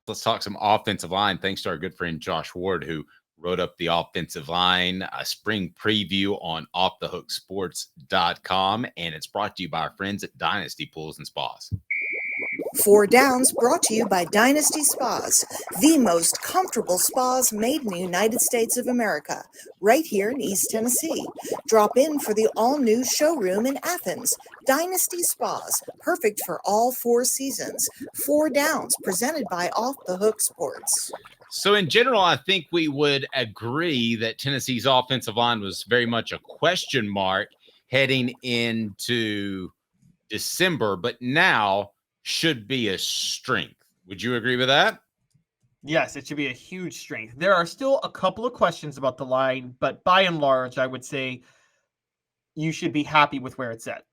Let's talk some offensive line. Thanks to our good friend Josh Ward, who wrote up the offensive line spring preview on offthehooksports.com. And it's brought to you by our friends at Dynasty Pools and Spas. Four Downs brought to you by Dynasty Spas, the most comfortable spas made in the United States of America, right here in East Tennessee. Drop in for the all-new showroom in Athens. Dynasty Spas, perfect for all four seasons. Four Downs, presented by Off the Hook Sports. So in general, I think we would agree that Tennessee's offensive line was very much a question mark heading into December, but now should be a strength. Would you agree with that? Yes, it should be a huge strength. There are still a couple of questions about the line, but by and large, I would say you should be happy with where it's at.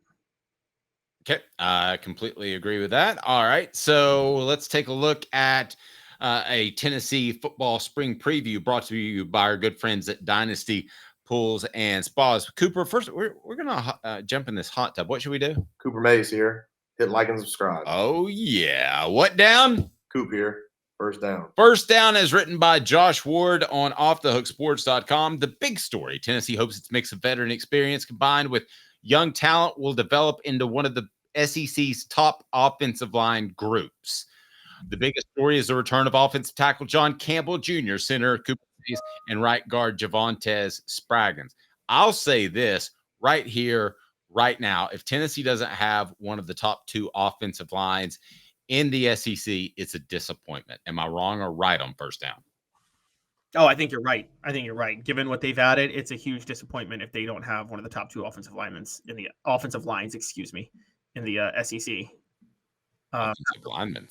Okay, I completely agree with that. All right, so let's take a look at a Tennessee football spring preview brought to you by our good friends at Dynasty Pools and Spas. Cooper, first, we're going to jump in this hot tub. What should we do? Cooper Mays here. Hit like and subscribe. Oh, yeah. What down? Coop here. First down. First down is written by Josh Ward on offthehooksports.com. The big story. Tennessee hopes its mix of veteran experience combined with young talent will develop into one of the SEC's top offensive line groups. The biggest story is the return of offensive tackle John Campbell Jr., center Cooper Mays, and right guard Javontes Spraggins. I'll say this right here, right now. If Tennessee doesn't have one of the top two offensive lines in the SEC, it's a disappointment. Am I wrong or right on first down? Oh, I think you're right. Given what they've added, it's a huge disappointment if they don't have one of the top two offensive lines in the SEC. Offensive linemen.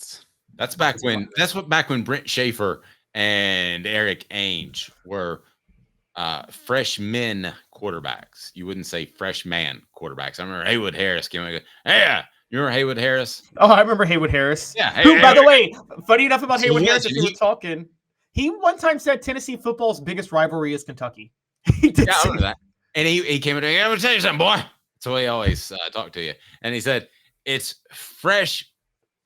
That's back when Brent Schaefer and Eric Ainge were freshmen quarterbacks. You wouldn't say freshman quarterbacks. I remember Haywood Harris came and go, "Hey, you remember Haywood Harris?" Oh, I remember Haywood Harris. Yeah. Who, by the way, funny enough about Haywood Harris, if you were talking, he one time said Tennessee football's biggest rivalry is Kentucky. I remember that. And he came in and I'm going to tell you something, boy. That's the way he always talk to you. And he said, it's fresh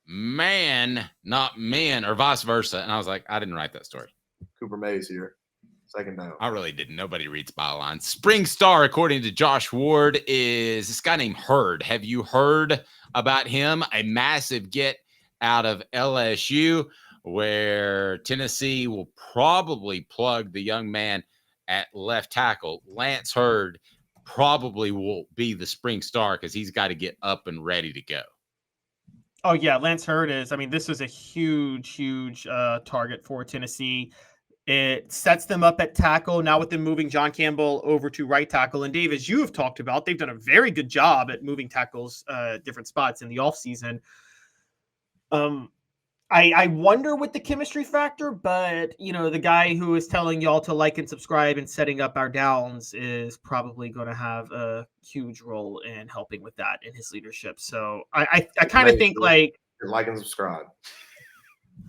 man, not men, or vice versa. And I was like, I didn't write that story. Cooper Mays here. Second down. I really didn't. Nobody reads bylines. Spring star, according to Josh Ward, is this guy named Hurd. Have you heard about him? A massive get out of LSU where Tennessee will probably plug the young man at left tackle. Lance Hurd probably will be the spring star because he's got to get up and ready to go. Oh, yeah. Lance Hurd is. I mean, this is a huge target for Tennessee. It sets them up at tackle now with them moving John Campbell over to right tackle. And Dave, as you have talked about, they've done a very good job at moving tackles different spots in the offseason. I wonder with the chemistry factor, but, the guy who is telling y'all to like and subscribe and setting up our downs is probably going to have a huge role in helping with that in his leadership. So I kind of think like and subscribe.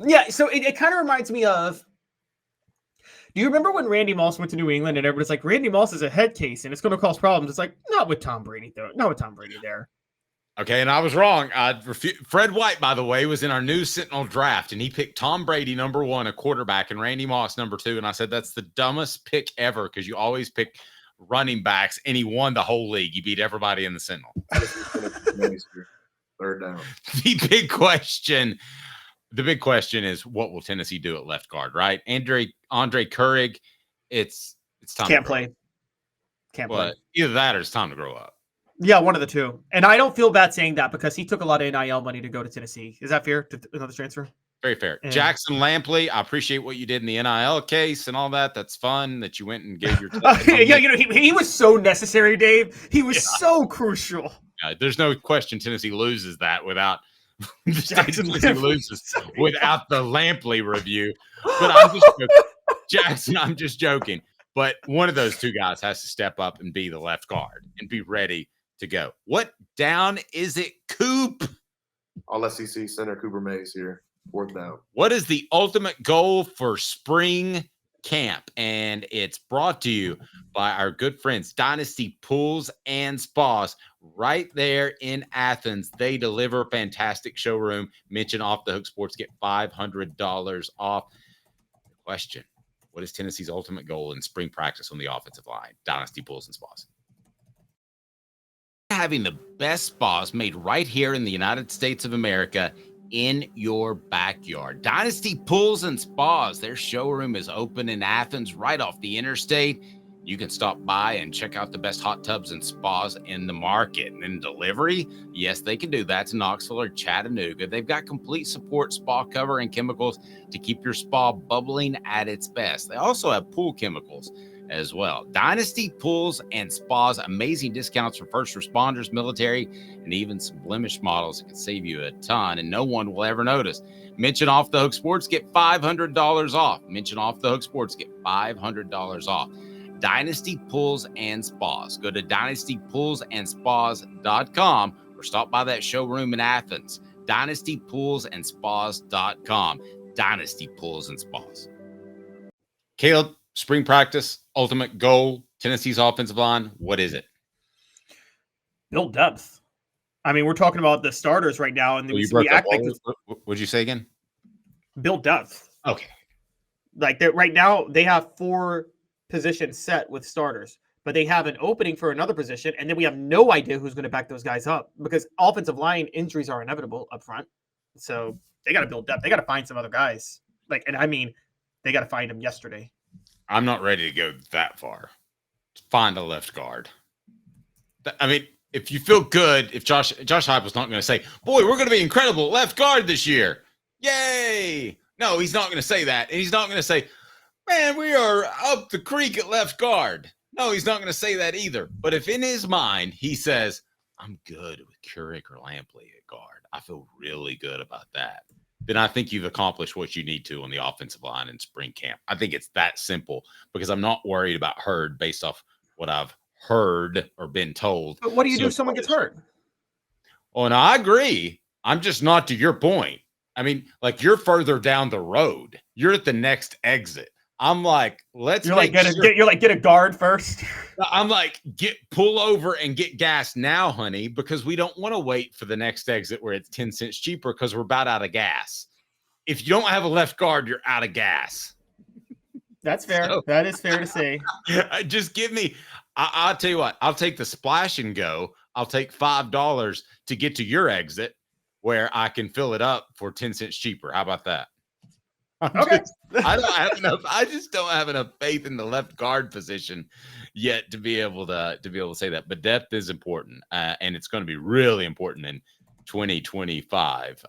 Yeah. So it kind of reminds me of, do you remember when Randy Moss went to New England and everybody's like, Randy Moss is a head case and it's going to cause problems? It's like, not with Tom Brady, though. Not with Tom Brady there. Okay, and I was wrong. Fred White, by the way, was in our new Sentinel draft, and he picked Tom Brady number 1, a quarterback, and Randy Moss number 2. And I said, that's the dumbest pick ever because you always pick running backs, and he won the whole league. He beat everybody in the Sentinel. Third down. The big question is, what will Tennessee do at left guard, right? Andre Currig, it's time Can't play. Either that or it's time to grow up. Yeah, one of the two. And I don't feel bad saying that because he took a lot of NIL money to go to Tennessee. Is that fair? Another transfer? Very fair. And Jackson Lampley, I appreciate what you did in the NIL case and all that. That's fun that you went and gave your he was so necessary, Dave. He was so crucial. There's no question Tennessee loses that without without the Lampley review. But I'm just joking. Jackson, I'm just joking. But one of those two guys has to step up and be the left guard and be ready to go. What down is it, Coop? All SEC center Cooper Mays here. Fourth down. What is the ultimate goal for spring Camp, and it's brought to you by our good friends Dynasty Pools and Spas right there in Athens. They deliver a fantastic showroom. Mention Off the Hook Sports, get $500 off. Question: what is Tennessee's ultimate goal in spring practice on the offensive line? Dynasty Pools and Spas. Having the best spas made right here in the United States of America in your backyard. Dynasty Pools and Spas. Their showroom is open in Athens right off the interstate. You can stop by and check out the best hot tubs and spas in the market. And then delivery, yes, they can do that to Knoxville or Chattanooga. They've got complete support, spa cover, and chemicals to keep your spa bubbling at its best. They also have pool chemicals as well. Dynasty Pools and Spas, amazing discounts for first responders, military, and even some blemish models that can save you a ton, and no one will ever notice. Mention Off the Hook Sports, get $500 off. Mention Off the Hook Sports, get $500 off. Dynasty Pools and Spas. Go to dynastypoolsandspas.com or stop by that showroom in Athens. dynastypoolsandspas.com. Dynasty Pools and Spas. Caleb, spring practice, ultimate goal, Tennessee's offensive line, what is it? Build depth. I mean, we're talking about the starters right now, and we act like what'd you say again? Build depth. Okay. Like right now, they have 4 positions set with starters, but they have an opening for another position, and then we have no idea who's going to back those guys up because offensive line injuries are inevitable up front. So they got to build depth. They got to find some other guys. And I mean, they got to find them yesterday. I'm not ready to go that far. Find a left guard. I mean, if you feel good, if Josh Heupel's not going to say, boy, we're going to be incredible at left guard this year. Yay. No, he's not going to say that. And he's not going to say, man, we are up the creek at left guard. No, he's not going to say that either. But if in his mind he says, I'm good with Couric or Lampley at guard, I feel really good about that, then I think you've accomplished what you need to on the offensive line in spring camp. I think it's that simple because I'm not worried about Hurd based off what I've heard or been told. But what do you do if someone gets hurt? Oh, and I agree. I'm just not to your point. I mean, like you're further down the road. You're at the next exit. I'm like, get a guard first. I'm like, pull over and get gas now, honey, because we don't want to wait for the next exit where it's 10 cents cheaper because we're about out of gas. If you don't have a left guard, you're out of gas. That's fair. So, that is fair to say. Just give me, I'll tell you what, I'll take the splash and go. I'll take $5 to get to your exit where I can fill it up for 10 cents cheaper. How about that? Okay. I just don't have enough faith in the left guard position yet to be able to say that. But depth is important, and it's going to be really important in 2025.